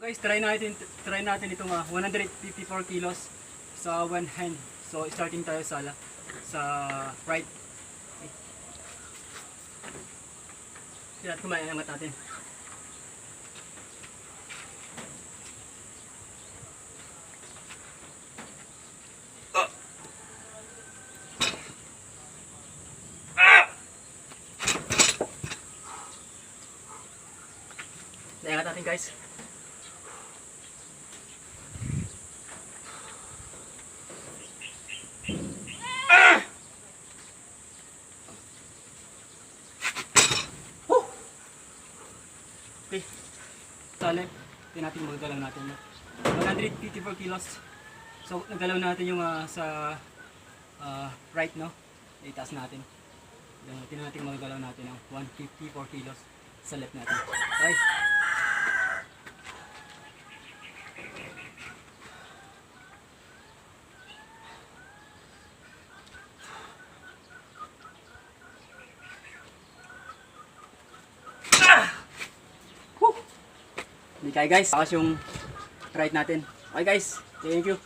Guys, try natin itong 154 kilos sa one hand. So starting tayo sa right. Okay. At kumain angat natin. Angat natin guys. Okay. Talent. Ito natin magagalaw natin. 154 kilos. So, nagalaw natin yung sa right, no? Itaas natin. Ito natin magagalaw natin ng 154 kilos sa left natin. Okay. Hindi kaya guys, takas yung right natin. Okay guys, thank you.